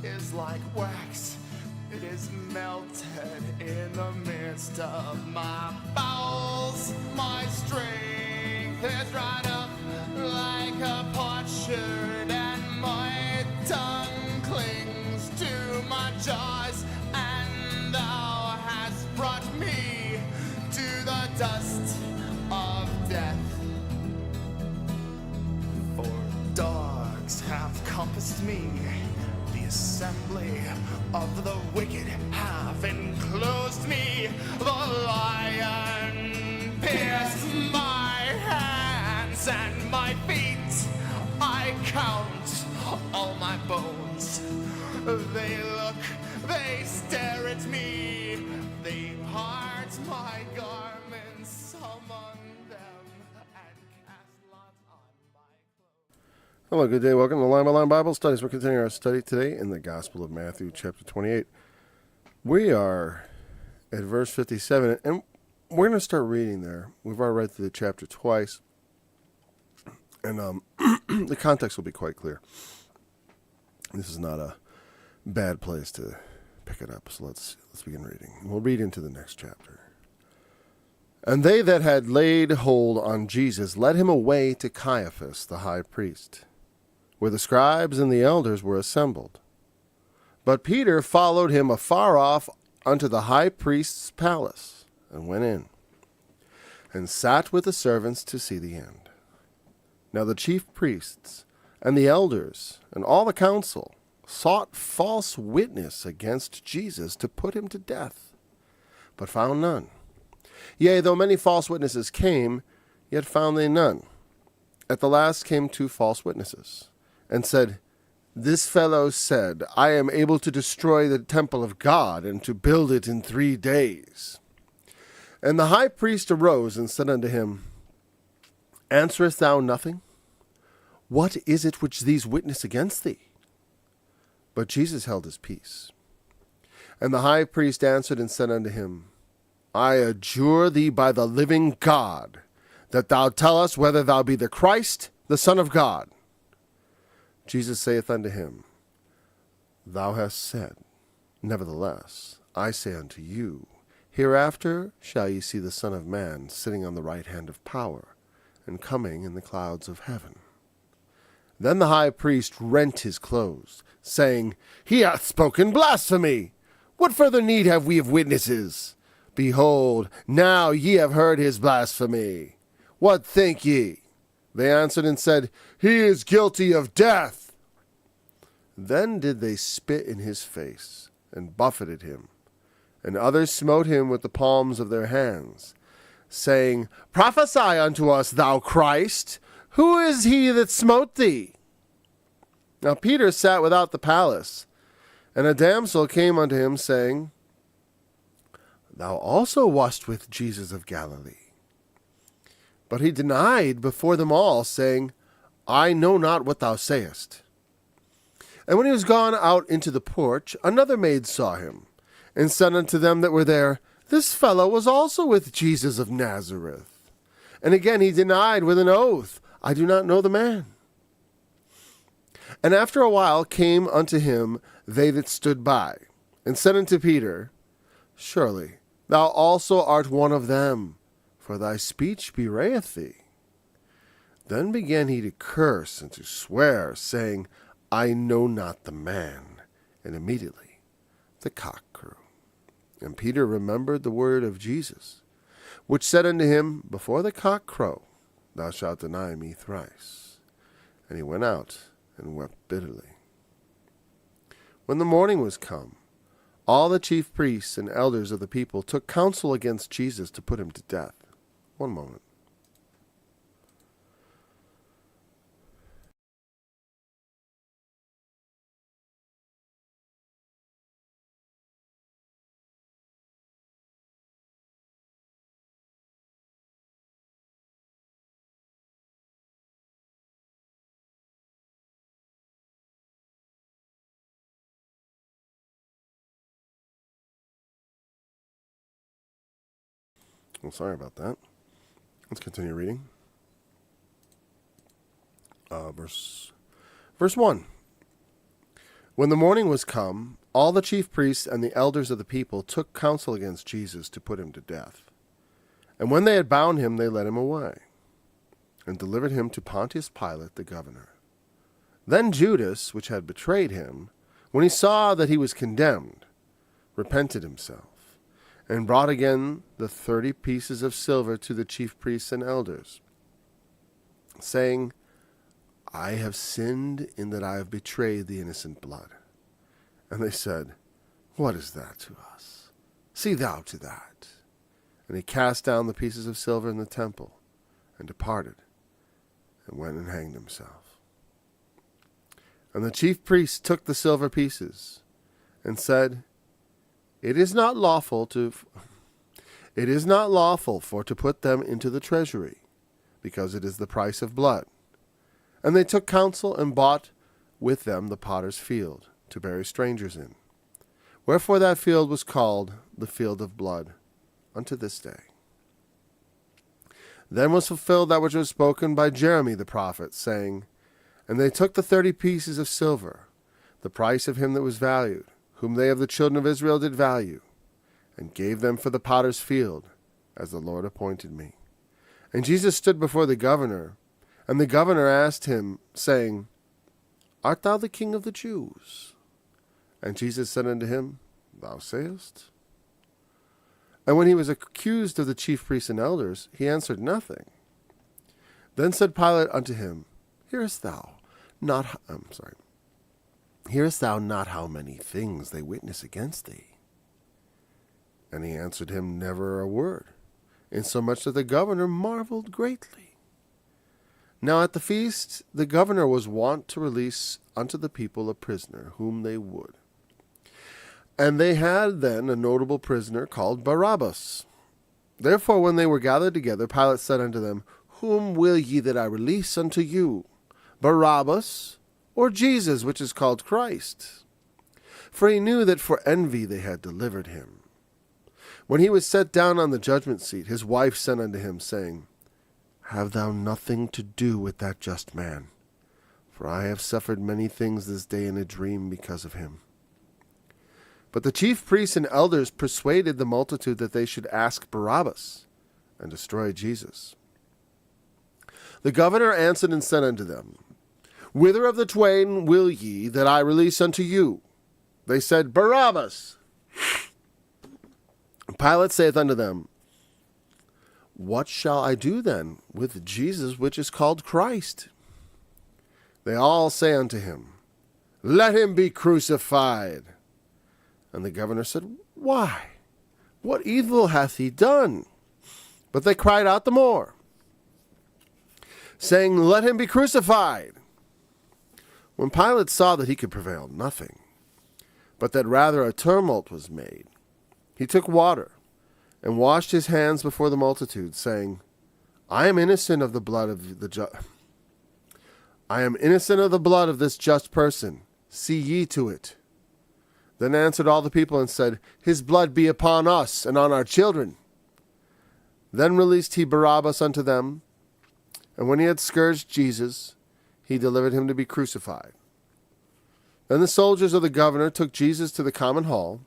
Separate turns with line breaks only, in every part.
is like wax. It is melted in the midst of my bowels. My strength is dried up like a potsherd, and my tongue clings to my jaws. And thou hast brought me to the dust of death. For dogs have compassed me, the assembly of the wicked have enclosed me. The lion pierced my hands and my feet. I count all my bones. They look, they stare at me. They part my garments among them and cast lots on my clothes.
Hello, good day. Welcome to Line by Line Bible Studies. We're continuing our study today in the Gospel of Matthew, chapter 28. We are at verse 57, and we're going to start reading there. We've already read through the chapter twice, and the context will be quite clear. This is not a bad place to pick it up, so let's begin reading. We'll read into the next chapter. And they that had laid hold on Jesus led him away to Caiaphas the high priest, where the scribes and the elders were assembled. But Peter followed him afar off unto the high priest's palace, and went in, and sat with the servants to see the end. Now the chief priests, and the elders, and all the council, sought false witness against Jesus to put him to death, but found none. Yea, though many false witnesses came, yet found they none. At the last came 2 false witnesses, and said, This fellow said, I am able to destroy the temple of God, and to build it in 3 days. And the high priest arose and said unto him, Answerest thou nothing? What is it which these witness against thee? But Jesus held his peace. And the high priest answered and said unto him, I adjure thee by the living God, that thou tell us whether thou be the Christ, the Son of God. Jesus saith unto him, Thou hast said. Nevertheless, I say unto you, hereafter shall ye see the Son of Man sitting on the right hand of power, and coming in the clouds of heaven. Then the high priest rent his clothes, saying, He hath spoken blasphemy. What further need have we of witnesses? Behold, now ye have heard his blasphemy. What think ye? They answered and said, He is guilty of death. Then did they spit in his face, and buffeted him. And others smote him with the palms of their hands, saying, Prophesy unto us, thou Christ. Who is he that smote thee? Now Peter sat without the palace, and a damsel came unto him, saying, Thou also wast with Jesus of Galilee. But he denied before them all, saying, I know not what thou sayest. And when he was gone out into the porch, another maid saw him, and said unto them that were there, This fellow was also with Jesus of Nazareth. And again he denied with an oath, I do not know the man. And after a while came unto him they that stood by, and said unto Peter, Surely thou also art one of them, for thy speech bewrayeth thee. Then began he to curse and to swear, saying, I know not the man. And immediately the cock crew. And Peter remembered the word of Jesus, which said unto him, Before the cock crow, thou shalt deny me thrice. And he went out and wept bitterly. When the morning was come, all the chief priests and elders of the people took counsel against Jesus to put him to death. One moment. Well, sorry about that. Let's continue reading. Verse 1. When the morning was come, all the chief priests and the elders of the people took counsel against Jesus to put him to death. And when they had bound him, they led him away, and delivered him to Pontius Pilate the governor. Then Judas, which had betrayed him, when he saw that he was condemned, repented himself, and brought again the 30 pieces of silver to the chief priests and elders, saying, I have sinned in that I have betrayed the innocent blood. And they said, What is that to us? See thou to that. And he cast down the pieces of silver in the temple, and departed, and went and hanged himself. And the chief priests took the silver pieces, and said, It is not lawful for to put them into the treasury, because it is the price of blood. And they took counsel and bought with them the potter's field, to bury strangers in. Wherefore that field was called the field of blood unto this day. Then was fulfilled that which was spoken by Jeremy the prophet, saying, And they took the 30 pieces of silver, the price of him that was valued, whom they of the children of Israel did value, and gave them for the potter's field, as the Lord appointed me. And Jesus stood before the governor, and the governor asked him, saying, Art thou the King of the Jews? And Jesus said unto him, Thou sayest. And when he was accused of the chief priests and elders, he answered nothing. Then said Pilate unto him, Hearest thou not how many things they witness against thee? And he answered him never a word, insomuch that the governor marveled greatly. Now at the feast the governor was wont to release unto the people a prisoner whom they would. And they had then a notable prisoner called Barabbas. Therefore when they were gathered together, Pilate said unto them, Whom will ye that I release unto you, Barabbas, or Jesus, which is called Christ? For he knew that for envy they had delivered him. When he was set down on the judgment seat, his wife sent unto him, saying, Have thou nothing to do with that just man, for I have suffered many things this day in a dream because of him. But the chief priests and elders persuaded the multitude that they should ask Barabbas, and destroy Jesus. The governor answered and said unto them, Whither of the twain will ye that I release unto you? They said, Barabbas. Pilate saith unto them, What shall I do then with Jesus which is called Christ? They all say unto him, Let him be crucified. And the governor said, Why? What evil hath he done? But they cried out the more, saying, Let him be crucified. When Pilate saw that he could prevail nothing, but that rather a tumult was made, he took water, and washed his hands before the multitude, saying, I am innocent of the blood of this just person. See ye to it. Then answered all the people and said, His blood be upon us and on our children. Then released he Barabbas unto them, and when he had scourged Jesus, he delivered him to be crucified. Then the soldiers of the governor took Jesus to the common hall,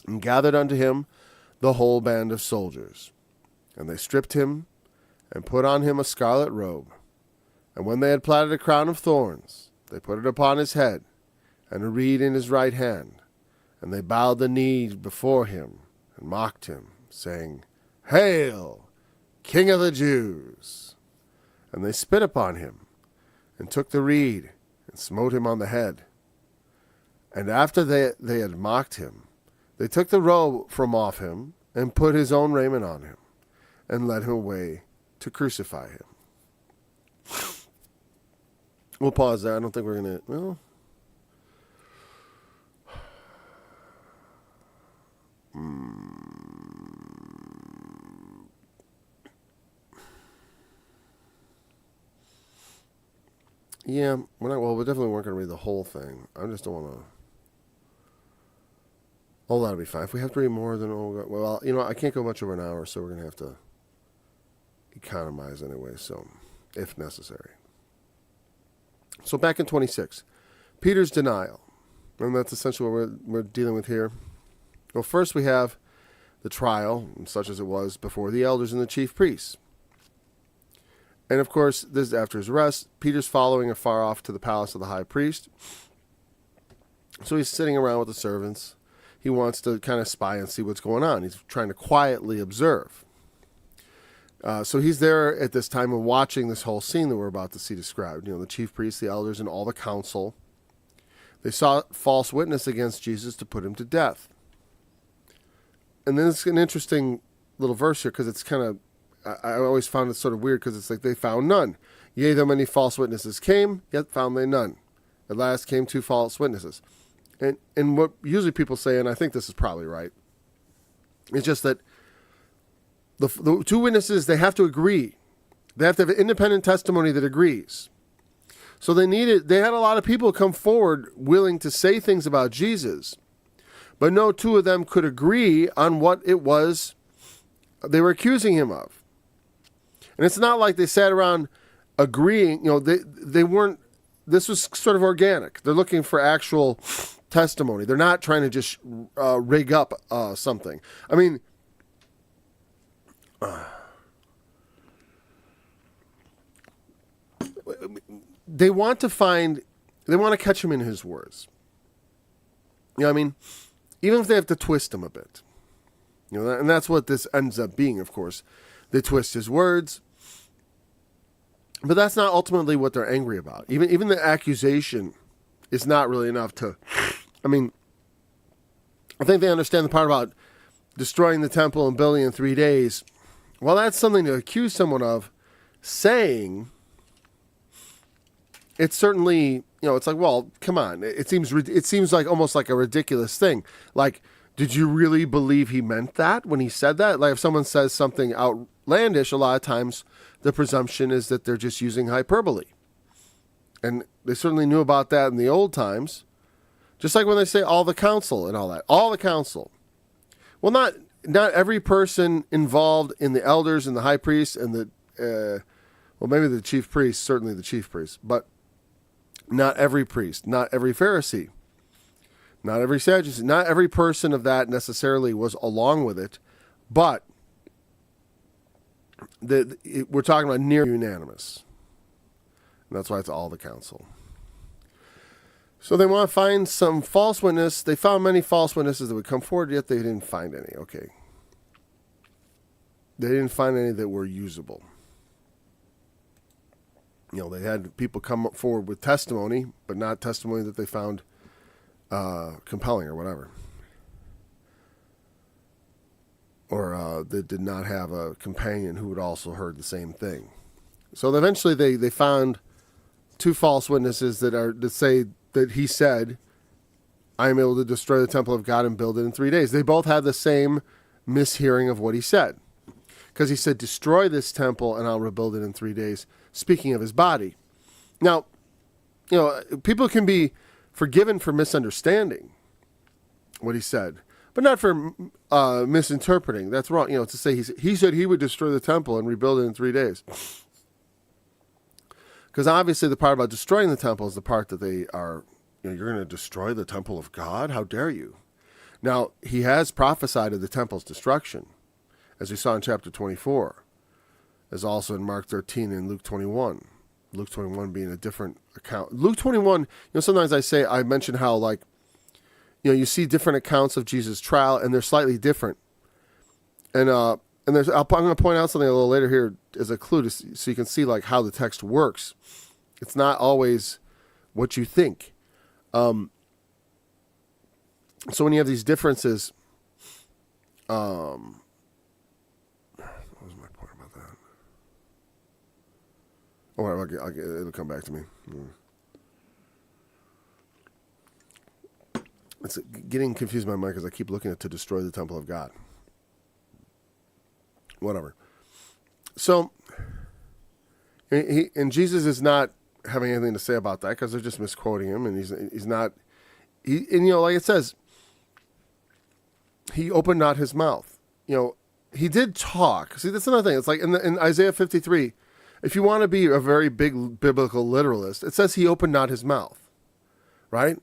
and gathered unto him the whole band of soldiers. And they stripped him, and put on him a scarlet robe. And when they had platted a crown of thorns, they put it upon his head, and a reed in his right hand. And they bowed the knee before him, and mocked him, saying, Hail, King of the Jews! And they spit upon him, and took the reed, and smote him on the head. And after they had mocked him, they took the robe from off him, and put his own raiment on him, and led him away to crucify him. We'll pause there. I don't think we're going to... Well... Yeah, we definitely weren't going to read the whole thing. I just don't want to... Oh, that'll be fine. If we have to read more, then well, I can't go much over an hour, so we're going to have to economize anyway, so, if necessary. So back in 26, Peter's denial. And that's essentially what we're dealing with here. Well, first we have the trial, such as it was, before the elders and the chief priests. And of course, this is after his arrest. Peter's following afar off to the palace of the high priest. So he's sitting around with the servants. He wants to kind of spy and see what's going on. He's trying to quietly observe. So he's there at this time and watching this whole scene that we're about to see described. The chief priests, the elders, and all the council. They sought false witness against Jesus to put him to death. And then it's an interesting little verse here because it's kind of, I always found it sort of weird because it's like they found none. Yea, though many false witnesses came, yet found they none. At last came 2 false witnesses. And what usually people say, and I think this is probably right, it's just that the 2 witnesses, they have to agree. They have to have an independent testimony that agrees. So they had a lot of people come forward willing to say things about Jesus, but no 2 of them could agree on what it was they were accusing him of. And it's not like they sat around agreeing, they weren't, this was sort of organic. They're looking for actual testimony. They're not trying to just rig up something. I mean, they want to catch him in his words. You know what I mean? Even if they have to twist him a bit. And that's what this ends up being, of course. They twist his words. But that's not ultimately what they're angry about. Even the accusation is not really enough to... I mean, I think they understand the part about destroying the temple and building in 3 days. Well, that's something to accuse someone of saying. It's certainly, it's like, well, come on. It seems like almost like a ridiculous thing. Like, did you really believe he meant that when he said that? Like, if someone says something outlandish, a lot of times the presumption is that they're just using hyperbole. And they certainly knew about that in the old times. Just like when they say all the council and all that. All the council. Well, not every person involved in the elders and the high priests and maybe the chief priests, certainly the chief priests, but not every priest, not every Pharisee, not every Sadducee, not every person of that necessarily was along with it, but we're talking about near unanimous. And that's why it's all the council. So they want to find some false witness. They found many false witnesses that would come forward, yet they didn't find any. Okay. They didn't find any that were usable. They had people come forward with testimony, but not testimony that they found compelling or whatever. Or that did not have a companion who had also heard the same thing. So eventually they found 2 false witnesses that say that he said, I am able to destroy the temple of God and build it in 3 days. They both had the same mishearing of what he said. Because he said, destroy this temple and I'll rebuild it in 3 days, speaking of his body. Now, people can be forgiven for misunderstanding what he said, but not for misinterpreting. That's wrong. To say he said he would destroy the temple and rebuild it in 3 days. Because obviously the part about destroying the temple is the part that they are, you're going to destroy the temple of God? How dare you? Now, he has prophesied of the temple's destruction, as we saw in chapter 24, as also in Mark 13 and Luke 21. Luke 21 being a different account. Luke 21, sometimes I mention how, you see different accounts of Jesus' trial, and they're slightly different. And I'm going to point out something a little later here as a clue so you can see how the text works. It's not always what you think. So when you have these differences, what was my point about that? Oh, it'll come back to me. It's getting confused in my mind because I keep looking at to destroy the temple of God. Whatever. So, and Jesus is not having anything to say about that because they're just misquoting him, and he's not. Like it says, he opened not his mouth. He did talk. See, that's another thing. It's like in Isaiah 53. If you want to be a very big biblical literalist, it says he opened not his mouth, right?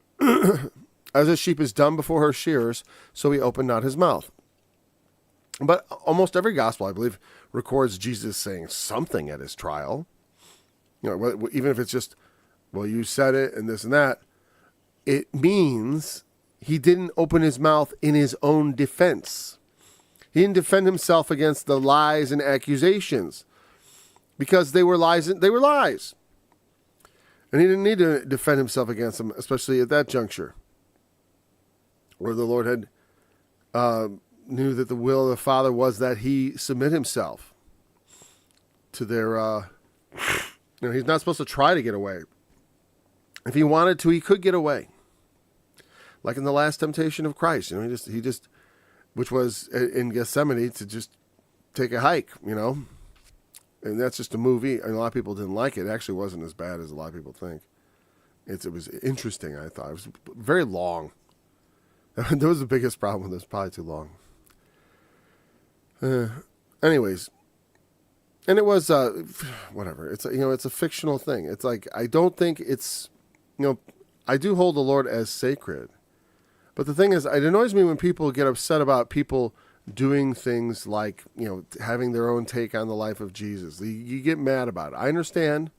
As a sheep is dumb before her shearers, so he opened not his mouth. But almost every gospel, I believe, records Jesus saying something at his trial. Even if it's just, well, you said it and this and that, it means he didn't open his mouth in his own defense. He didn't defend himself against the lies and accusations because they were lies. And he didn't need to defend himself against them, especially at that juncture where the Lord had knew that the will of the Father was that he submit himself to their, he's not supposed to try to get away. If he wanted to, he could get away. Like in the last temptation of Christ, he just, which was in Gethsemane to just take a hike, and that's just a movie. And a lot of people didn't like it. It actually wasn't as bad as a lot of people think. It was interesting, I thought. It was very long. That was the biggest problem. It was probably too long. Anyways, and it was whatever. It's it's a fictional thing. It's like I don't think it's I do hold the Lord as sacred, but the thing is, it annoys me when people get upset about people doing things like having their own take on the life of Jesus. You get mad about it. I understand.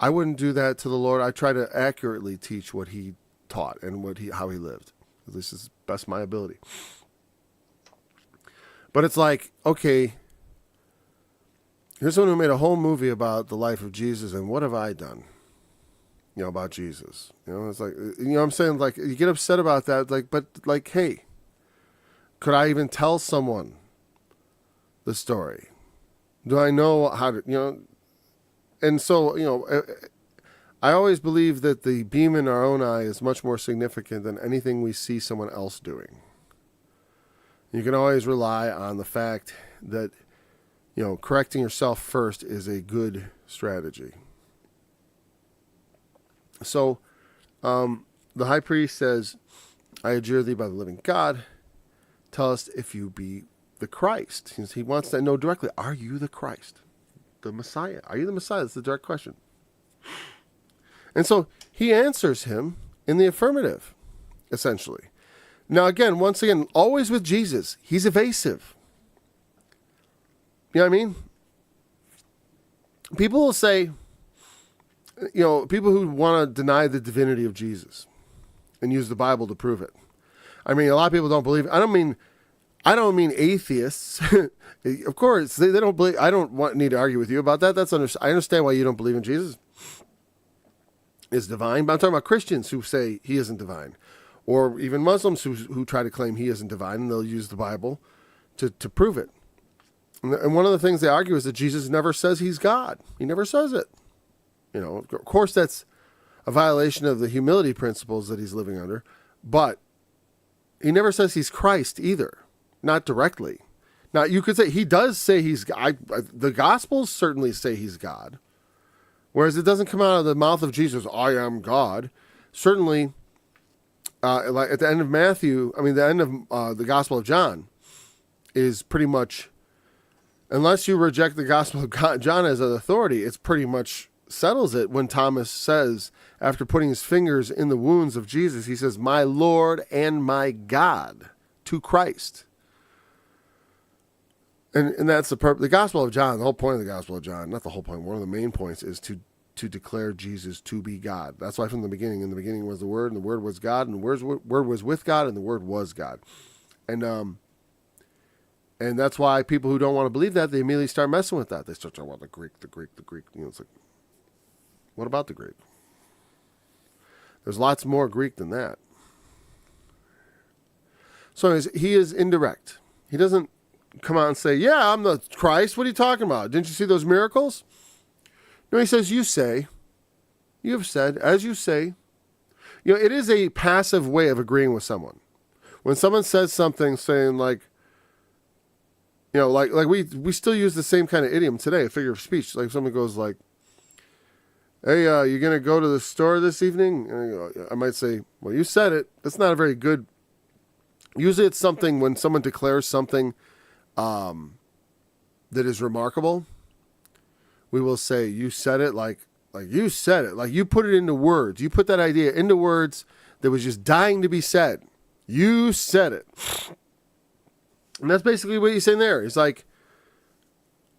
I wouldn't do that to the Lord. I try to accurately teach what he taught and how he lived. At least as best my ability. But it's like, okay, here's someone who made a whole movie about the life of Jesus, and what have I done? About Jesus. It's like, I'm saying, like, you get upset about that, but hey, could I even tell someone the story? Do I know how to, and so, I always believe that the beam in our own eye is much more significant than anything we see someone else doing. You can always rely on the fact that, correcting yourself first is a good strategy. So, the high priest says, I adjure thee by the living God, tell us if you be the Christ. He wants to know directly, are you the Christ? The Messiah? Are you the Messiah? That's the direct question. And so he answers him in the affirmative, essentially. Now, again, once again, always with Jesus, he's evasive. You know what I mean? People will say, people who want to deny the divinity of Jesus and use the Bible to prove it. I mean, a lot of people don't believe. I don't mean atheists. Of course, they don't believe. I don't need to argue with you about that. I understand why you don't believe in Jesus is divine, but I'm talking about Christians who say he isn't divine, or even Muslims who try to claim he isn't divine, and they'll use the Bible to prove it. And one of the things they argue is that Jesus never says he's God. He never says it. Of course, that's a violation of the humility principles that he's living under, but he never says he's Christ either, not directly. Now, you could say he does say he's God. The Gospels certainly say he's God. Whereas it doesn't come out of the mouth of Jesus, I am God. Certainly, like at the end of the end of the Gospel of John is pretty much, unless you reject the Gospel of John as an authority, it's pretty much settles it when Thomas says, after putting his fingers in the wounds of Jesus, he says, my Lord and my God, to Christ. And that's the Gospel of John. The whole point of the Gospel of John, not the whole point, one of the main points is to declare Jesus to be God. That's why from the beginning, in the beginning was the Word, and the Word was God, and the Word was with God, and the Word was God. And that's why people who don't want to believe that, they immediately start messing with that. They start talking about the Greek. It's like, what about the Greek? There's lots more Greek than that. So anyways, he is indirect. He doesn't come out and say, yeah, I'm the Christ. What are you talking about? Didn't you see those miracles? No, he says, you have said, as you say. It is a passive way of agreeing with someone. When someone says something saying like we still use the same kind of idiom today, a figure of speech. Like someone goes like, hey, you going to go to the store this evening? And I might say, well, you said it. That's not a very good. Usually it's something when someone declares something that is remarkable. We will say, you said it like you said it. Like you put it into words. You put that idea into words that was just dying to be said. You said it. And that's basically what he's saying there. He's like,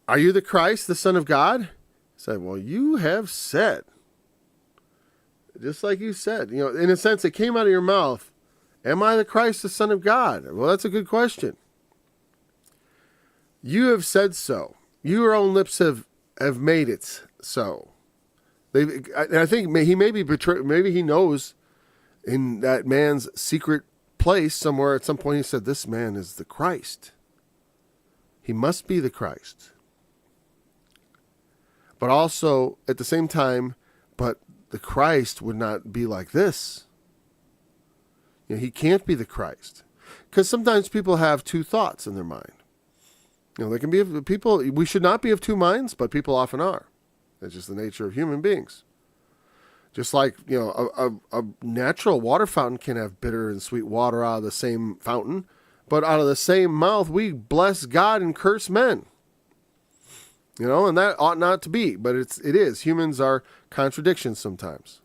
are you the Christ, the Son of God? He said, well, you have said. Just like you said. You know, in a sense, it came out of your mouth. Am I the Christ, the Son of God? Well, that's a good question. You have said so. Your own lips have made it so. And I think he may be betrayed. Maybe he knows in that man's secret place somewhere at some point he said, this man is the Christ. He must be the Christ. But also, at the same time, but the Christ would not be like this. You know, he can't be the Christ. Because sometimes people have two thoughts in their mind. You know, there can be people, we should not be of two minds, but people often are. It's just the nature of human beings. Just like, you know, a natural water fountain can have bitter and sweet water out of the same fountain, but out of the same mouth, we bless God and curse men. You know, and that ought not to be, but it is. Humans are contradictions sometimes.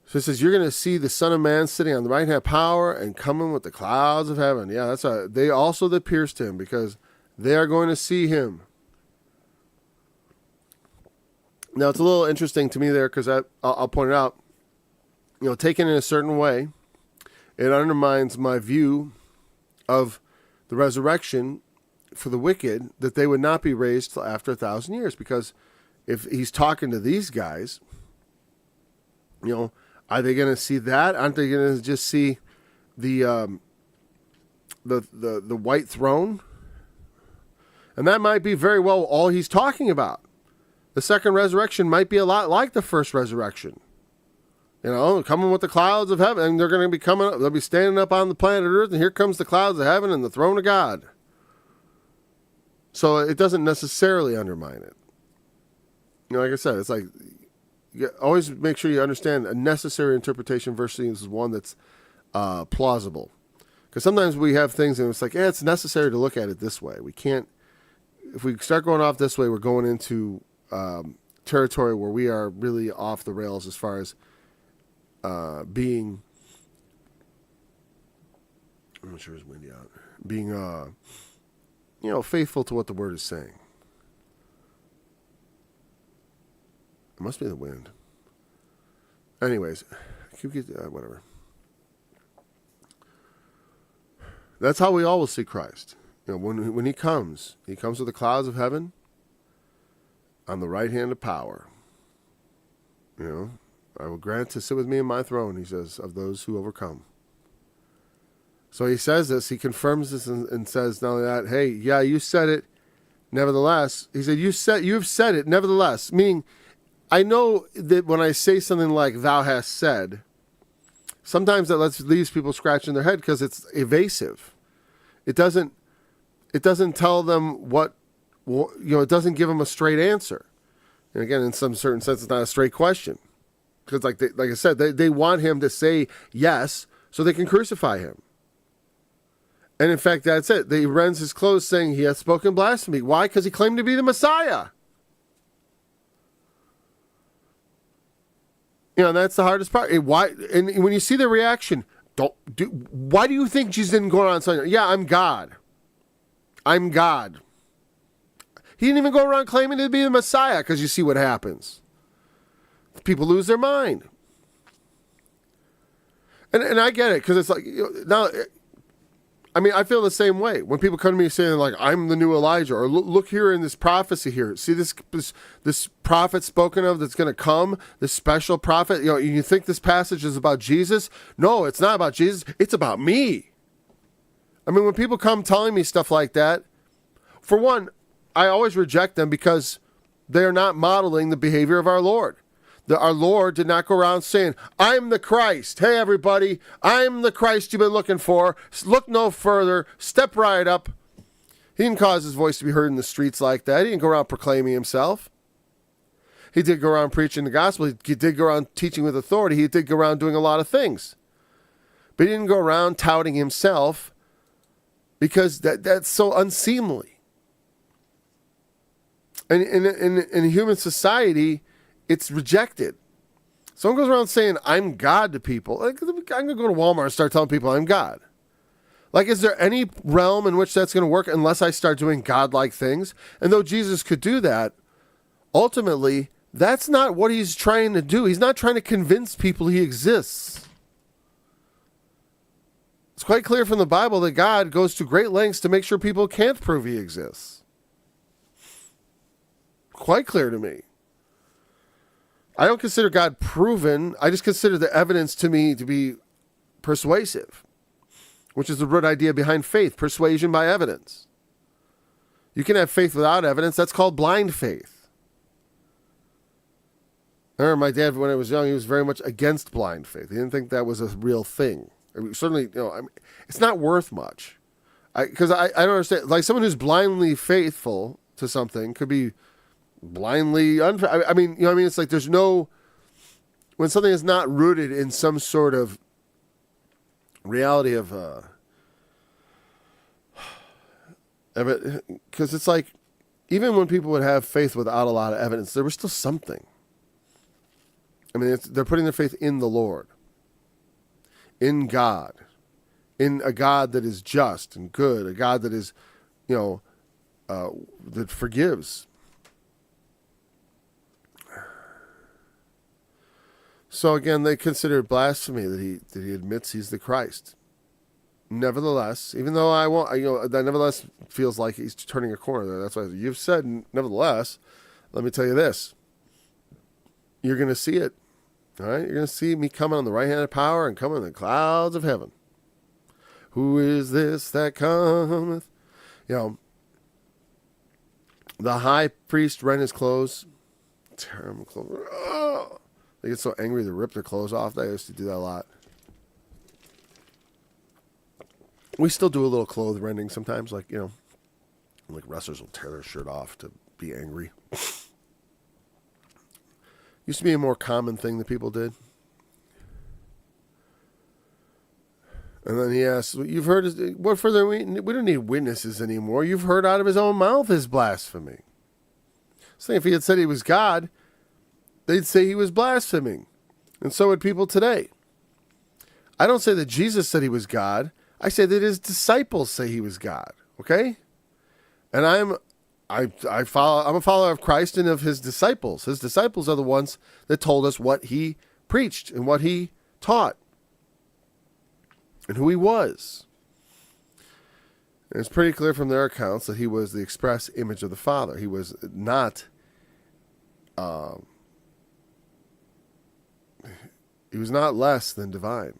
So it says, you're going to see the Son of Man sitting on the right hand of power and coming with the clouds of heaven. Yeah, that's right. They also that pierced him, because they are going to see him. Now, it's a little interesting to me there, because I'll point it out. You know, taken in a certain way, it undermines my view of the resurrection for the wicked, that they would not be raised till after 1,000 years. Because if he's talking to these guys, you know, are they going to see that? Aren't they going to just see the white throne? And that might be very well all he's talking about. The second resurrection might be a lot like the first resurrection. You know, coming with the clouds of heaven, and they're going to be coming up. They'll be standing up on the planet Earth, and here comes the clouds of heaven and the throne of God. So it doesn't necessarily undermine it. You know, like I said, it's like, you always make sure you understand a necessary interpretation versus one that's plausible. Because sometimes we have things and it's like, yeah, it's necessary to look at it this way. We can't, if we start going off this way, we're going into territory where we are really off the rails as far as being, I'm not sure it's windy out, being, you know, faithful to what the word is saying. It must be the wind. Anyways, whatever. That's how we all will see Christ. You know, when he comes with the clouds of heaven on the right hand of power. You know, I will grant to sit with me in my throne, he says, of those who overcome. So he says this, he confirms this and says, not only that, hey, yeah, you said it, nevertheless. He said, you have said it, nevertheless. Meaning, I know that when I say something like thou hast said, sometimes that leaves people scratching their head because it's evasive. It doesn't tell them what, you know, it doesn't give them a straight answer. And again, in some certain sense, it's not a straight question. Because like I said, they want him to say yes so they can crucify him. And in fact, that's it. He rends his clothes saying he hath spoken blasphemy. Why? Because he claimed to be the Messiah. You know, that's the hardest part. Why? And when you see the reaction, why do you think Jesus didn't go around saying, yeah, I'm God. I'm God. He didn't even go around claiming to be the Messiah, because you see what happens. People lose their mind. And I get it, because it's like, you know, now, I mean, I feel the same way. When people come to me saying, like, I'm the new Elijah, or look here in this prophecy here. See this prophet spoken of that's going to come, this special prophet. You know, you think this passage is about Jesus? No, it's not about Jesus. It's about me. I mean, when people come telling me stuff like that, for one, I always reject them because they are not modeling the behavior of our Lord. Our Lord did not go around saying, I'm the Christ. Hey, everybody, I'm the Christ you've been looking for. Look no further. Step right up. He didn't cause his voice to be heard in the streets like that. He didn't go around proclaiming himself. He did go around preaching the gospel. He did go around teaching with authority. He did go around doing a lot of things. But he didn't go around touting himself, because that's so unseemly. And in human society, it's rejected. Someone goes around saying, I'm God to people. Like, I'm going to go to Walmart and start telling people I'm God. Like, is there any realm in which that's going to work unless I start doing godlike things? And though Jesus could do that, ultimately, that's not what he's trying to do. He's not trying to convince people he exists. It's quite clear from the Bible that God goes to great lengths to make sure people can't prove he exists. Quite clear to me. I don't consider God proven. I just consider the evidence to me to be persuasive, which is the root idea behind faith, persuasion by evidence. You can have faith without evidence. That's called blind faith. I remember my dad, when I was young, he was very much against blind faith. He didn't think that was a real thing. I mean, certainly, it's not worth much. Because I don't understand. Like, someone who's blindly faithful to something could be blindly unfaithful. I mean, it's like there's no, when something is not rooted in some sort of reality of, because it's like, even when people would have faith without a lot of evidence, there was still something. I mean, they're putting their faith in the Lord, in God, in a God that is just and good, a God that is, that forgives. So again, they consider it blasphemy that he admits he's the Christ. Nevertheless, even though that nevertheless feels like he's turning a corner there. That's why you've said, nevertheless, let me tell you this. You're going to see it. All right? You're going to see me coming on the right hand of power and coming in the clouds of heaven. Who is this that cometh? The high priest rent his clothes. Terrible clothes. Oh! They get so angry they rip their clothes off. They used to do that a lot. We still do a little clothes rending sometimes. Like wrestlers will tear their shirt off to be angry. Used to be a more common thing that people did. And then he asks, you've heard, what further, we don't need witnesses anymore. You've heard out of his own mouth his blasphemy. So if he had said he was God, they'd say he was blaspheming. And so would people today. I don't say that Jesus said he was God. I say that his disciples say he was God. Okay? And I'm a follower of Christ and of his disciples. His disciples are the ones that told us what he preached and what he taught and who he was. And it's pretty clear from their accounts that he was the express image of the Father. He was not less than divine.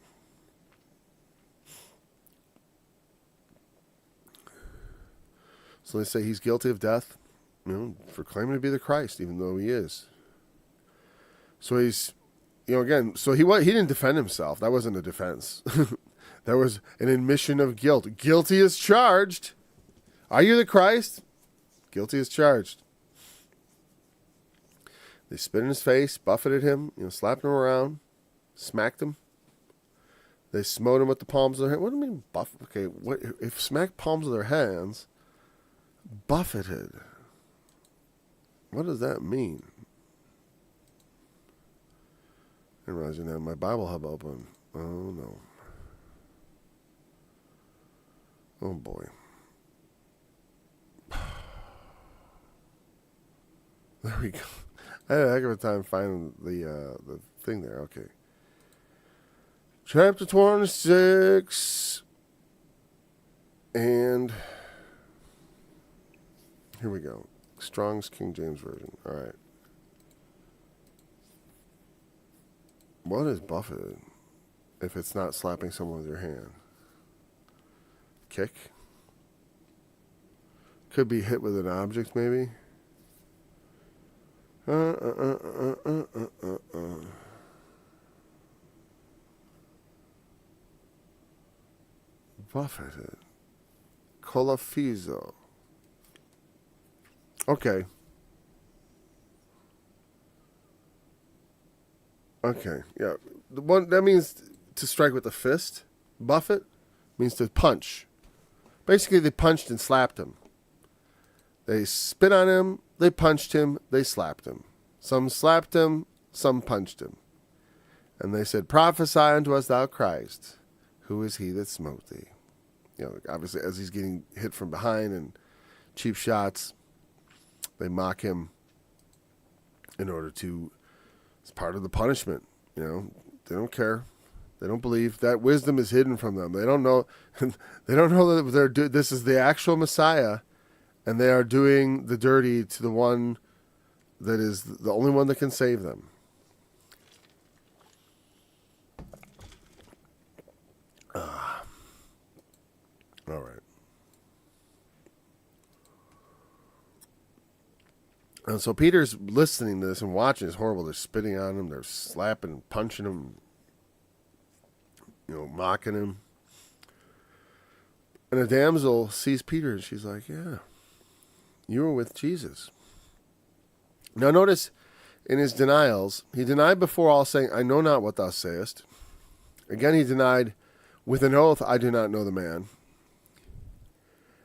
So they say he's guilty of death, for claiming to be the Christ, even though he is. So he's, again, so he didn't defend himself. That wasn't a defense. That was an admission of guilt. Guilty as charged. Are you the Christ? Guilty as charged. They spit in his face, buffeted him, slapped him around, smacked him. They smote him with the palms of their hands. What do you mean buff? Okay, what if smacked palms of their hands? Buffeted. What does that mean? I realize you have my Bible Hub open. Oh no. Oh boy. There we go. I had a heck of a time finding the thing there. Okay. Chapter 26. And here we go. Strong's King James Version. All right. What is buffeted if it's not slapping someone with your hand? Kick? Could be hit with an object, maybe. Buffeted. Colafizo. Okay. Okay. Yeah. The one that means to strike with the fist. Buffet means to punch. Basically, they punched and slapped him. They spit on him. They punched him. They slapped him. Some slapped him. Some punched him. And they said, prophesy unto us, thou Christ. Who is he that smote thee? Obviously, as he's getting hit from behind and cheap shots, they mock him in order to, it's part of the punishment. They don't care. They don't believe that wisdom is hidden from them. They don't know. They don't know that this is the actual Messiah, and they are doing the dirty to the one that is the only one that can save them. All right. And so Peter's listening to this and watching. It's horrible. They're spitting on him. They're slapping, punching him, mocking him. And a damsel sees Peter and she's like, yeah, you were with Jesus. Now notice in his denials, he denied before all, saying, I know not what thou sayest. Again he denied with an oath, I do not know the man.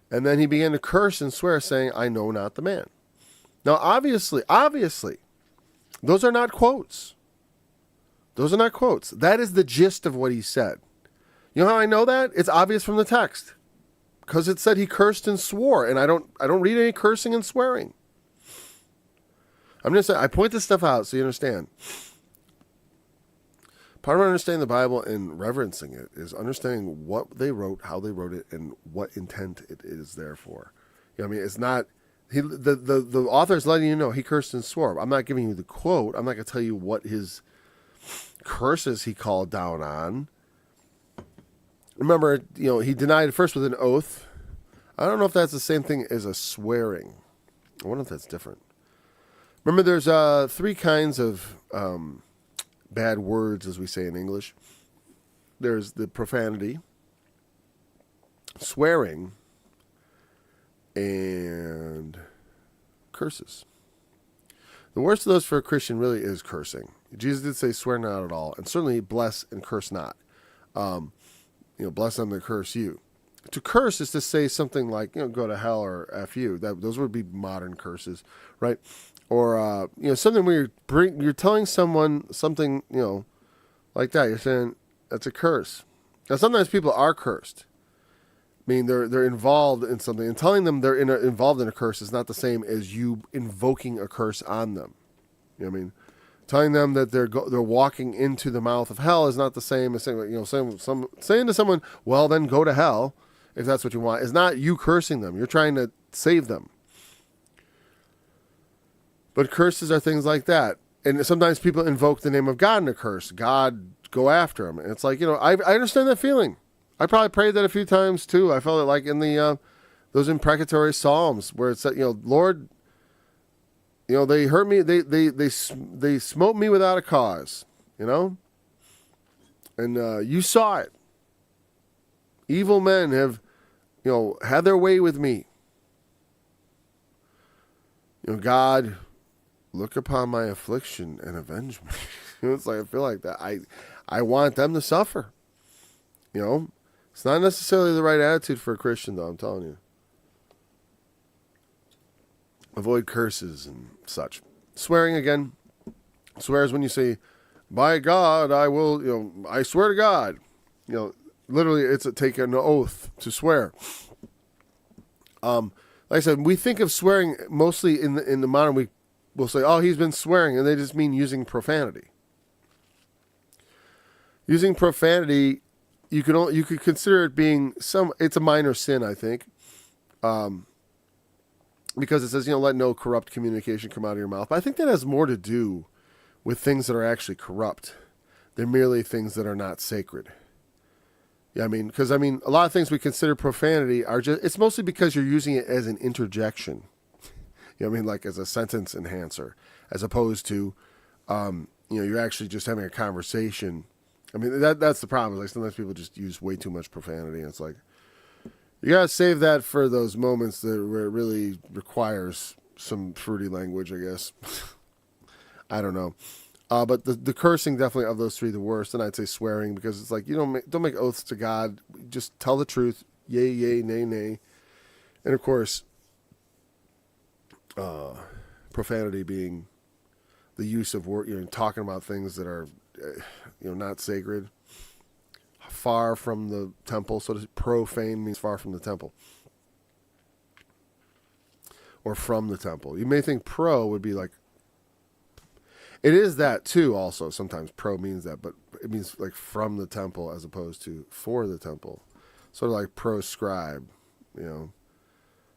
And then he began to curse and swear, saying, I know not the man. Now, obviously, those are not quotes. Those are not quotes. That is the gist of what he said. You know how I know that? It's obvious from the text. Because it said he cursed and swore, and I don't read any cursing and swearing. I'm just saying, I point this stuff out so you understand. Part of understanding the Bible and reverencing it is understanding what they wrote, how they wrote it, and what intent it is there for. It's not the author is letting you know he cursed and swore. I'm not giving you the quote. I'm not going to tell you what his curses he called down on. Remember, he denied first with an oath. I don't know if that's the same thing as a swearing. I wonder if that's different. Remember, there's 3 kinds of bad words, as we say in English. There's the profanity, swearing, and curses. The worst of those for a Christian really is cursing. Jesus did say, swear not at all, and certainly bless and curse not. Bless them that curse you. To curse is to say something like, go to hell or F you. Those would be modern curses, right? Or, something where you're telling someone something, like that. You're saying that's a curse. Now, sometimes people are cursed. I mean, they're involved in something. And telling them they're involved in a curse is not the same as you invoking a curse on them. You know what I mean? Telling them that they're walking into the mouth of hell is not the same as saying to someone, well, then go to hell, if that's what you want. It's not you cursing them. You're trying to save them. But curses are things like that. And sometimes people invoke the name of God in a curse. God, go after them. And it's like, I understand that feeling. I probably prayed that a few times too. I felt it like in the those imprecatory psalms where it said, Lord, they hurt me. They smote me without a cause, and you saw it. Evil men have, had their way with me. God, look upon my affliction and avenge me. It's like, I feel like that. I want them to suffer. It's not necessarily the right attitude for a Christian, though, I'm telling you. Avoid curses and such. Swearing, again. Swears when you say, by God, I will, I swear to God. Literally, it's take an oath to swear. Like I said, we think of swearing mostly in the modern week. We'll say, oh, he's been swearing, and they just mean using profanity. Using profanity, you could consider it being it's a minor sin, I think. Because it says, let no corrupt communication come out of your mouth. But I think that has more to do with things that are actually corrupt. They're merely things that are not sacred. Yeah, because a lot of things we consider profanity are it's mostly because you're using it as an interjection. Like as a sentence enhancer, as opposed to, you're actually just having a conversation. That's the problem. Like sometimes people just use way too much profanity, and it's like you gotta save that for those moments where it really requires some fruity language, I guess. I don't know, but the cursing definitely of those 3 the worst, and I'd say swearing, because it's like you don't make oaths to God. Just tell the truth, yay, yay, nay, nay, and of course, profanity being the use of word, talking about things that are not sacred, far from the temple. So profane means far from the temple, or from the temple. You may think pro would be like, it is that too also. Sometimes pro means that, but it means like from the temple as opposed to for the temple. Sort of like proscribe,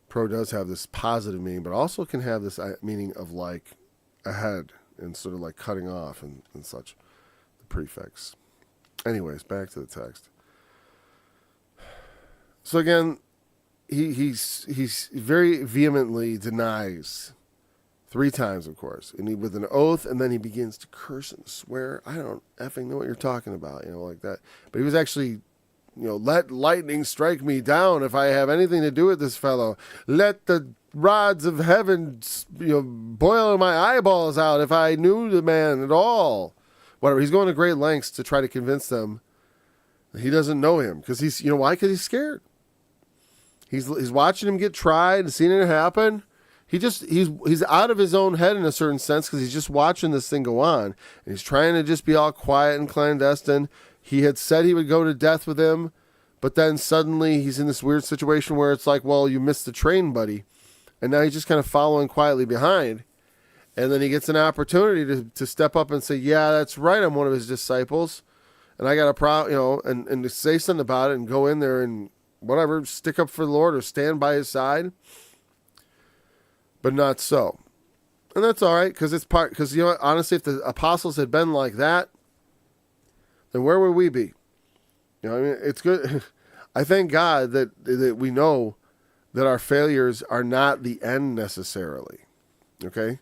Pro does have this positive meaning, but also can have this meaning of like ahead and sort of like cutting off and such, the prefix. Anyways, back to the text. So again, he's very vehemently denies 3 times, of course, and with an oath, and then he begins to curse and swear. I don't effing know what you're talking about, like that. But he was actually, let lightning strike me down if I have anything to do with this fellow. Let the rods of heaven, boil my eyeballs out if I knew the man at all. Whatever. He's going to great lengths to try to convince them that he doesn't know him. Because why? Because he's scared. He's watching him get tried and seeing it happen. He's out of his own head in a certain sense because he's just watching this thing go on. And he's trying to just be all quiet and clandestine. He had said he would go to death with him, but then suddenly he's in this weird situation where it's like, well, you missed the train, buddy. And now he's just kind of following quietly behind. And then he gets an opportunity to step up and say, yeah, that's right, I'm one of his disciples. And I got a problem, and to say something about it and go in there and whatever, stick up for the Lord or stand by his side. But not so. And that's all right, because honestly, if the apostles had been like that, then where would we be? It's good. I thank God that we know that our failures are not the end necessarily. Okay?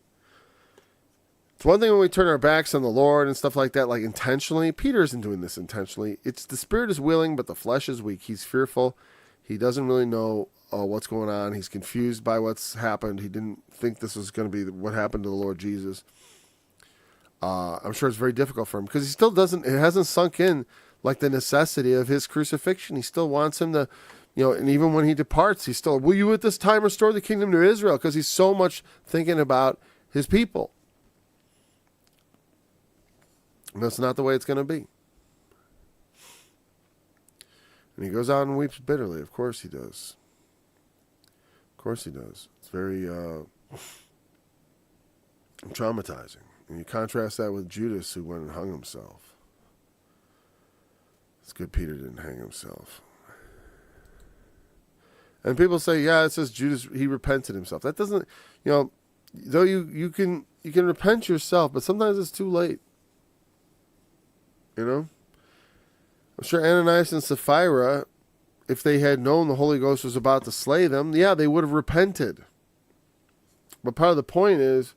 It's one thing when we turn our backs on the Lord and stuff like that, like intentionally. Peter isn't doing this intentionally. It's the spirit is willing, but the flesh is weak. He's fearful. He doesn't really know what's going on. He's confused by what's happened. He didn't think this was going to be what happened to the Lord Jesus. I'm sure it's very difficult for him because he still it hasn't sunk in like the necessity of his crucifixion. He still wants him to, and even when he departs, he's still, will you at this time restore the kingdom to Israel? Because he's so much thinking about his people. And that's not the way it's going to be. And he goes out and weeps bitterly. Of course he does. Of course he does. It's very traumatizing. And you contrast that with Judas, who went and hung himself. It's good Peter didn't hang himself. And people say, yeah, it says Judas, he repented himself. That doesn't, though you can repent yourself, but sometimes it's too late. I'm sure Ananias and Sapphira, if they had known the Holy Ghost was about to slay them, yeah, they would have repented. But part of the point is,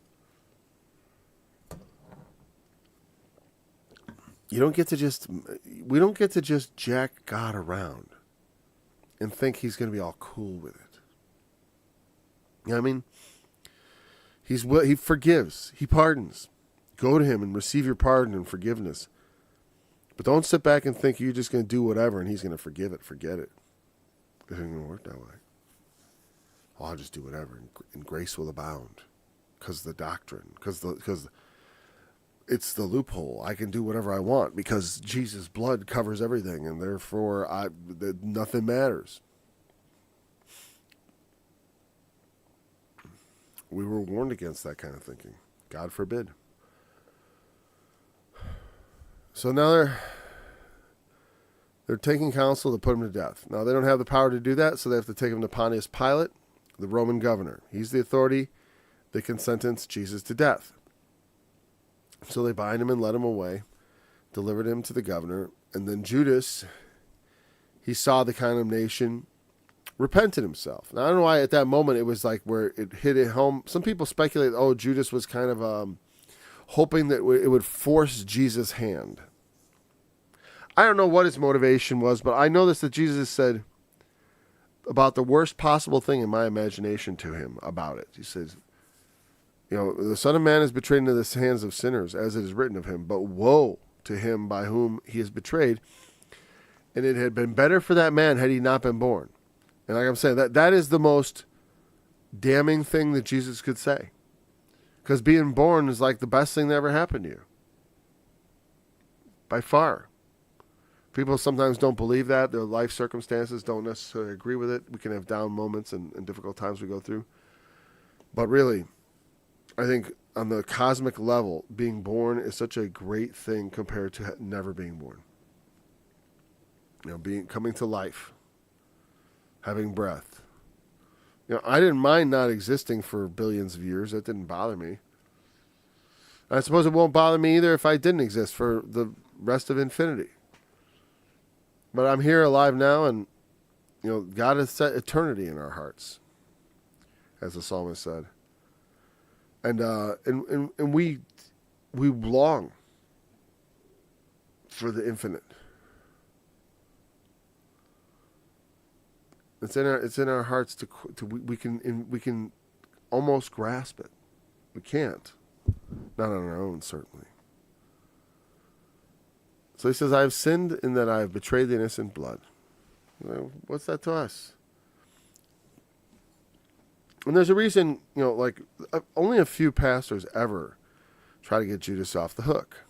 we don't get to just jack God around and think he's going to be all cool with it. You know what I mean? He forgives. He pardons. Go to him and receive your pardon and forgiveness. But don't sit back and think you're just going to do whatever and he's going to forgive it. Forget it. It ain't going to work that way. Oh, I'll just do whatever and grace will abound. Because the doctrine. Because it's the loophole. I can do whatever I want because Jesus' blood covers everything and therefore nothing matters. We were warned against that kind of thinking. God forbid. So now they're taking counsel to put him to death. Now they don't have the power to do that, so they have to take him to Pontius Pilate, the Roman governor. He's the authority that can sentence Jesus to death. So they bind him and let him away, delivered him to the governor, and then Judas, he saw the condemnation, repented himself. Now I don't know why at that moment it was like where it hit it home. Some people speculate, Judas was kind of hoping that it would force Jesus' hand. I don't know what his motivation was, but I know this, that Jesus said about the worst possible thing in my imagination to him about it. He says, the Son of Man is betrayed into the hands of sinners, as it is written of him, but woe to him by whom he is betrayed. And it had been better for that man had he not been born. And like I'm saying, that is the most damning thing that Jesus could say. Because being born is like the best thing that ever happened to you. by far. People sometimes don't believe that. Their life circumstances don't necessarily agree with it. We can have down moments and difficult times we go through. But really, I think on the cosmic level, being born is such a great thing compared to never being born. Coming to life, having breath. I didn't mind not existing for billions of years. That didn't bother me. I suppose it won't bother me either if I didn't exist for the rest of infinity. But I'm here alive now, and God has set eternity in our hearts, as the psalmist said. And we long for the infinite. It's in our hearts we can almost grasp it. We can't, not on our own, certainly. So he says, "I have sinned in that I have betrayed the innocent blood." What's that to us? And there's a reason, only a few pastors ever try to get Judas off the hook.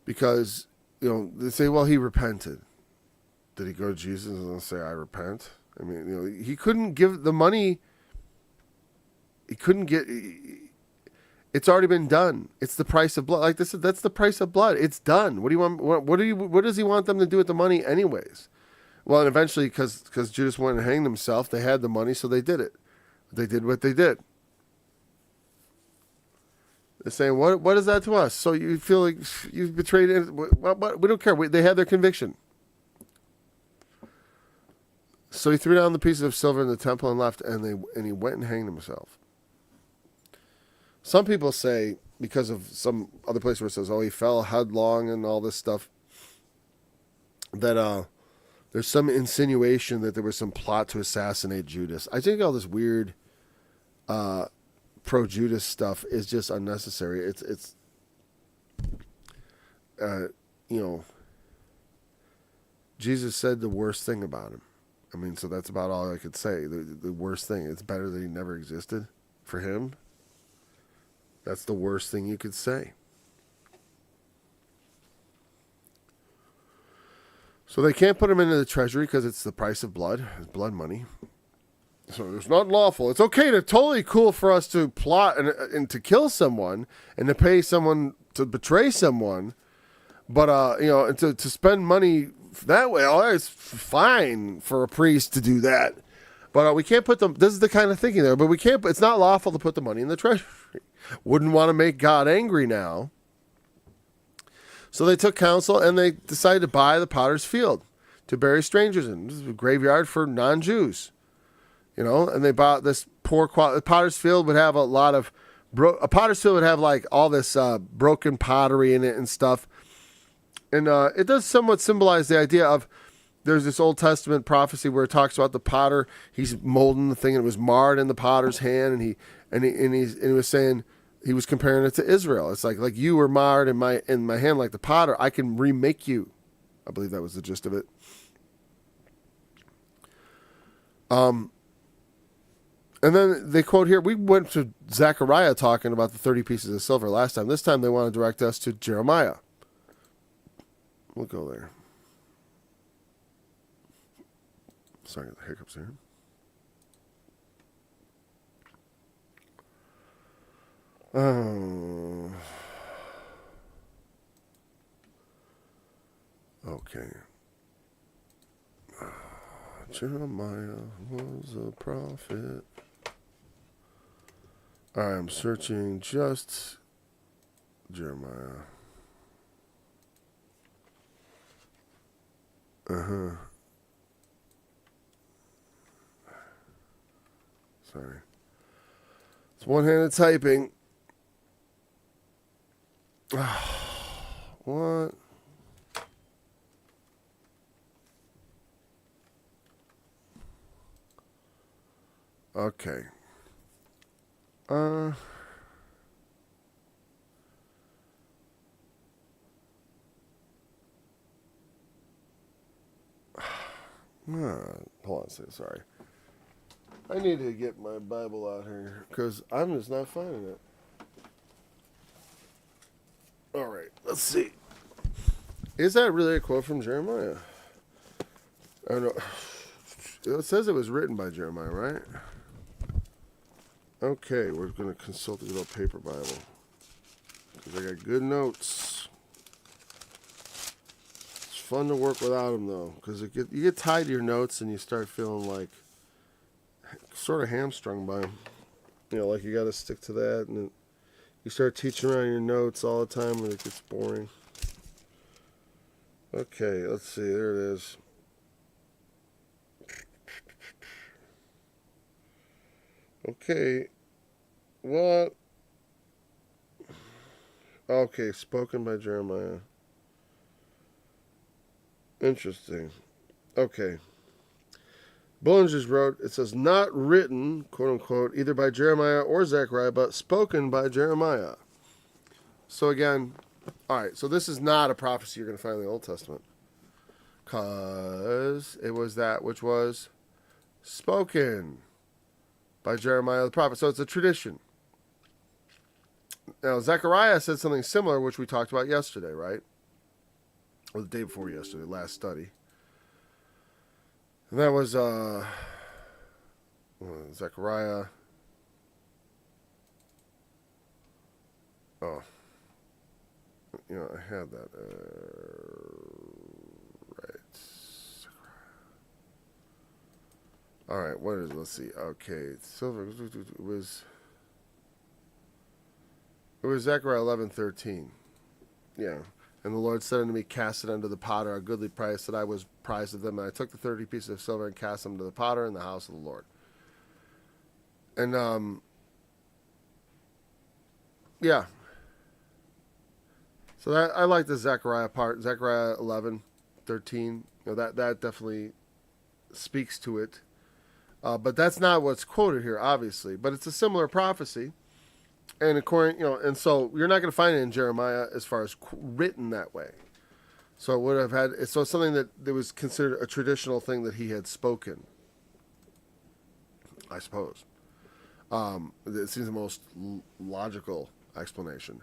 Because, they say, well, he repented. Did he go to Jesus and say, I repent? I mean, he couldn't give the money. He couldn't get. It's already been done. It's the price of blood. Like this, that's the price of blood. It's done. What do you want? What does he want them to do with the money, anyways? Well, and eventually, because Judas went and hanged himself, they had the money, so they did it. They did what they did. They're saying, what is that to us? So you feel like you've betrayed it? What? We don't care. They had their conviction. So he threw down the pieces of silver in the temple and left, and he went and hanged himself. Some people say, because of some other place where it says, he fell headlong and all this stuff, that there's some insinuation that there was some plot to assassinate Judas. I think all this weird pro-Judas stuff is just unnecessary. It's Jesus said the worst thing about him. I mean, so that's about all I could say. The worst thing. It's better that he never existed for him. That's the worst thing you could say. So they can't put him into the treasury because it's the price of blood. It's blood money. So it's not lawful. It's okay to totally cool for us to plot and to kill someone and to pay someone to betray someone. But, and to spend money that way, it's fine for a priest to do that. But we can't put them, this is the kind of thinking there, but we can't, it's not lawful to put the money in the treasury. Wouldn't want to make God angry now. So they took counsel and they decided to buy the potter's field to bury strangers in. This is a graveyard for non-Jews. And they bought this poor quality. Potter's field would have a lot of, a potter's field would have like all this broken pottery in it and stuff. And it does somewhat symbolize the idea of, there's this Old Testament prophecy where it talks about the potter. He's molding the thing and it was marred in the potter's hand. And he was saying, he was comparing it to Israel. It's like you were marred in my hand like the potter. I can remake you. I believe that was the gist of it. And then they quote here, we went to Zechariah talking about the 30 pieces of silver last time. This time they want to direct us to Jeremiah. We'll go there. Sorry, the hiccups here. Oh. Okay. Jeremiah was a prophet. I'm searching just Jeremiah. Sorry. It's one-handed typing. What? Okay. Hold on a second, sorry. I need to get my Bible out here because I'm just not finding it. All right, let's see. Is that really a quote from Jeremiah? I don't know. It says it was written by Jeremiah, right? Okay, we're going to consult the good old paper Bible. Because I got good notes. It's fun to work without them, though. Because you get tied to your notes and you start feeling like sort of hamstrung by them. You know, like you got to stick to that. And you start teaching around your notes all the time and it gets boring. Okay, let's see. There it is. Okay. What? Okay, spoken by Jeremiah. Interesting. Okay. Bullinger's wrote, it says, not written, quote unquote, either by Jeremiah or Zechariah, but spoken by Jeremiah. So again, all right, so this is not a prophecy you're going to find in the Old Testament. Because it was that which was spoken by Jeremiah the prophet. So it's a tradition. Now, Zechariah said something similar, which we talked about yesterday, right? Or the day before yesterday, last study. And that was Zechariah. Oh. You know, I had that. Right. All right, what is it? Let's see. Okay. Silver. It was Zechariah 11:13. Yeah. And the Lord said unto me, cast it unto the potter, a goodly price that I was prized of them. And I took the 30 pieces of silver and cast them to the potter in the house of the Lord. And, yeah. So that, I like the Zechariah part, Zechariah 11:13. You know, that definitely speaks to it. But that's not what's quoted here, obviously. But it's a similar prophecy. And according, and so you're not going to find it in Jeremiah as far as written that way. So it would have had, so it's something that was considered a traditional thing that he had spoken, I suppose. It seems the most logical explanation.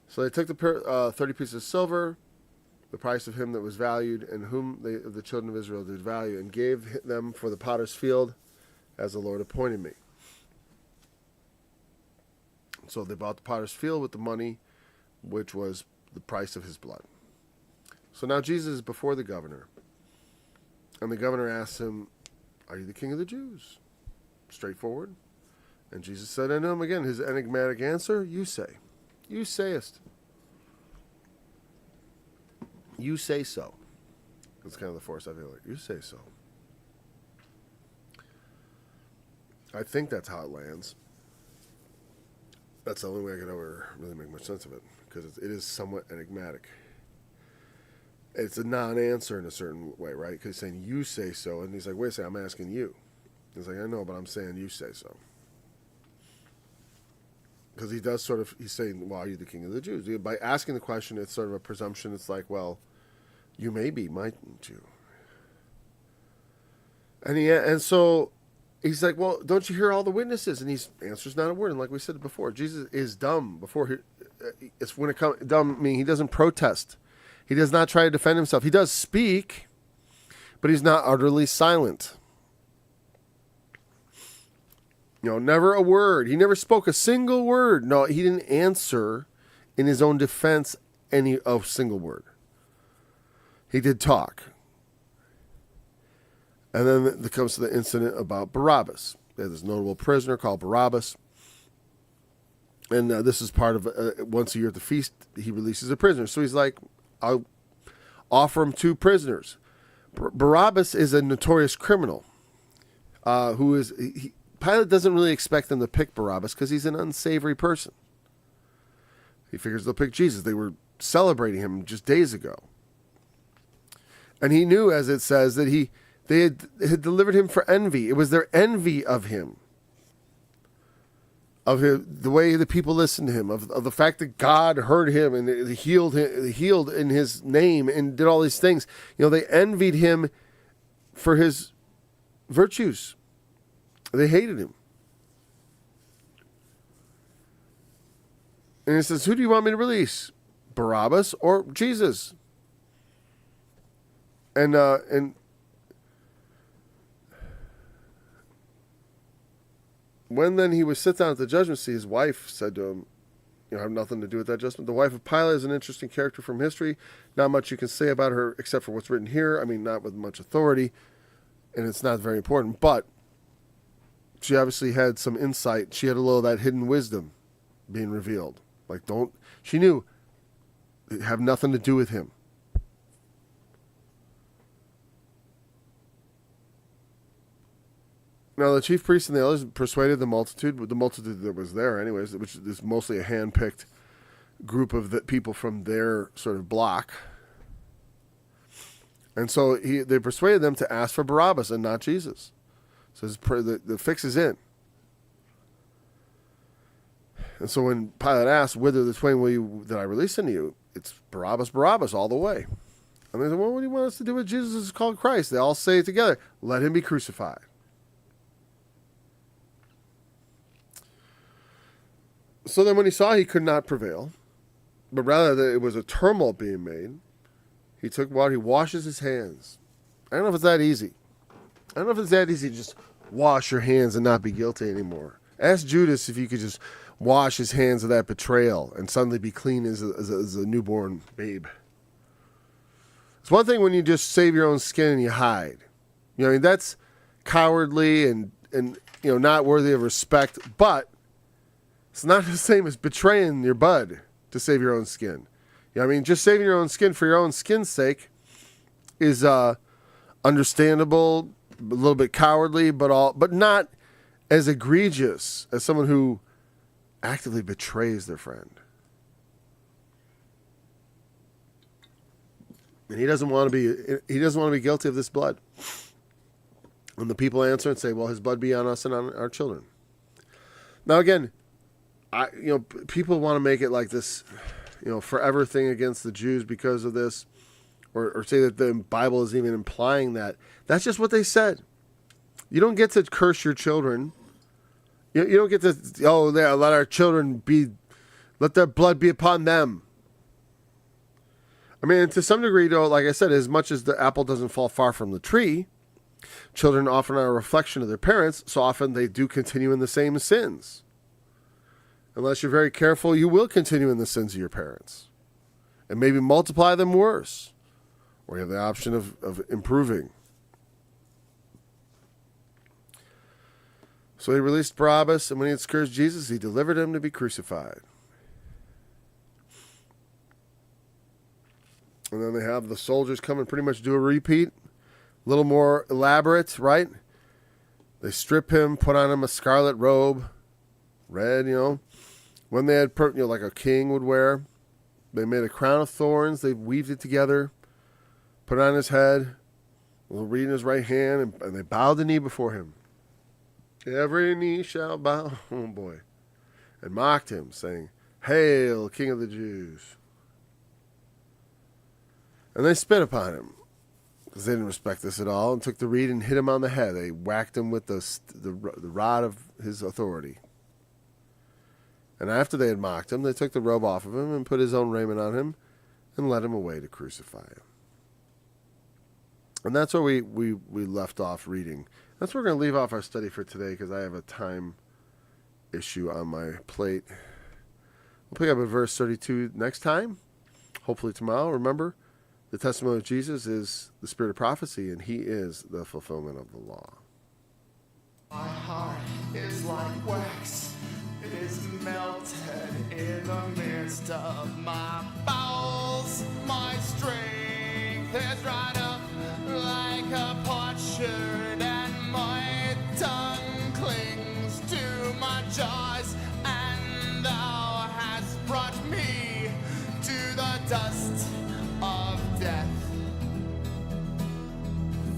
So they took the 30 pieces of silver, the price of him that was valued, and whom the children of Israel did value, and gave them for the potter's field, as the Lord appointed me. So they bought the potter's field with the money, which was the price of his blood. So now Jesus is before the governor. And the governor asks him, are you the king of the Jews? Straightforward. And Jesus said unto him, again, his enigmatic answer, you say. You sayest. You say so. That's kind of the force I feel like. You say so. I think that's how it lands. That's the only way I could ever really make much sense of it, because it is somewhat enigmatic. It's a non-answer in a certain way, right? Because he's saying, you say so, and he's like, wait a second, I'm asking you. He's like, I know, but I'm saying you say so. Because he does he's saying, well, are you the king of the Jews? By asking the question, it's sort of a presumption. It's like, well, you may be, mightn't you? And so he's like, well, don't you hear all the witnesses? And he answers not a word. And like we said before, Jesus is dumb. It's when it comes dumb, meaning he doesn't protest. He does not try to defend himself. He does speak, but he's not utterly silent. Never a word. He never spoke a single word. No, he didn't answer in his own defense a single word. He did talk. And then it comes to the incident about Barabbas. There's this notable prisoner called Barabbas. And this is part of, once a year at the feast, he releases a prisoner. So he's like, I'll offer him 2 prisoners. Barabbas is a notorious criminal Pilate doesn't really expect them to pick Barabbas because he's an unsavory person. He figures they'll pick Jesus. They were celebrating him just days ago. And he knew, as it says, that they had delivered him for envy. It was their envy of him, the way the people listened to him, of the fact that God heard him and healed in his name and did all these things. They envied him for his virtues. They hated him. And he says, who do you want me to release? Barabbas or Jesus? And when then he was sit down at the judgment seat, his wife said to him, "You know, I have nothing to do with that judgment." The wife of Pilate is an interesting character from history. Not much you can say about her except for what's written here. I mean, not with much authority, and it's not very important. But she obviously had some insight. She had a little of that hidden wisdom being revealed. Like, she knew it have nothing to do with him. Now the chief priests and the elders persuaded the multitude that was there anyways, which is mostly a hand-picked group of the people from their sort of block. And so they persuaded them to ask for Barabbas and not Jesus. So the fix is in. And so when Pilate asked, "Whither the twain that I release unto you?" It's Barabbas all the way. And they said, "Well, what do you want us to do with Jesus who's called Christ?" They all say it together, "Let him be crucified." So then when he saw he could not prevail, but rather that it was a tumult being made, he took water, he washes his hands. I don't know if it's that easy. I don't know if it's that easy to just wash your hands and not be guilty anymore. Ask Judas if you could just wash his hands of that betrayal and suddenly be clean as a newborn babe. It's one thing when you just save your own skin and you hide. You know, I mean, that's cowardly and not worthy of respect, but it's not the same as betraying your bud to save your own skin. You know, I mean, just saving your own skin for your own skin's sake is understandable, a little bit cowardly, but not as egregious as someone who actively betrays their friend. And he doesn't want to be guilty of this blood. And the people answer and say, "Well, his blood be on us and on our children." Now again, people want to make it like this, forever thing against the Jews because of this, or say that the Bible is even implying that. That's just what they said. You don't get to curse your children. You don't get to, let our children let their blood be upon them. I mean, to some degree, though, like I said, as much as the apple doesn't fall far from the tree, children often are a reflection of their parents, so often they do continue in the same sins. Unless you're very careful, you will continue in the sins of your parents. And maybe multiply them worse. Or you have the option of improving. So he released Barabbas, and when he had scourged Jesus, he delivered him to be crucified. And then they have the soldiers come and pretty much do a repeat. A little more elaborate, right? They strip him, put on him a scarlet robe. Red, when they had, like a king would wear. They made a crown of thorns. They weaved it together, put it on his head, a little reed in his right hand, and they bowed the knee before him. Every knee shall bow, oh boy, and mocked him, saying, "Hail, King of the Jews." And they spit upon him, because they didn't respect this at all, and took the reed and hit him on the head. They whacked him with the rod of his authority. And after they had mocked him, they took the robe off of him and put his own raiment on him and led him away to crucify him. And that's where we left off reading. That's where we're going to leave off our study for today because I have a time issue on my plate. We'll pick up at verse 32 next time, hopefully tomorrow. Remember, the testimony of Jesus is the spirit of prophecy, and he is the fulfillment of the law.
My heart is like wax. It is melted in the midst of my bowels. My strength is dried up like a potsherd, and my tongue clings to my jaws. And thou hast brought me to the dust of death.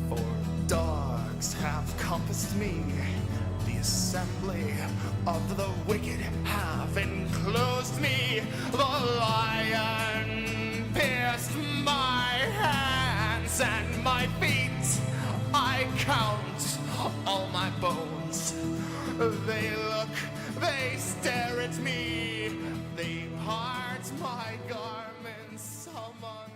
For dogs have compassed me. The assembly of the wicked have enclosed me. The lion pierced my hands and my feet. I count all my bones. They look, they stare at me. They part my garments among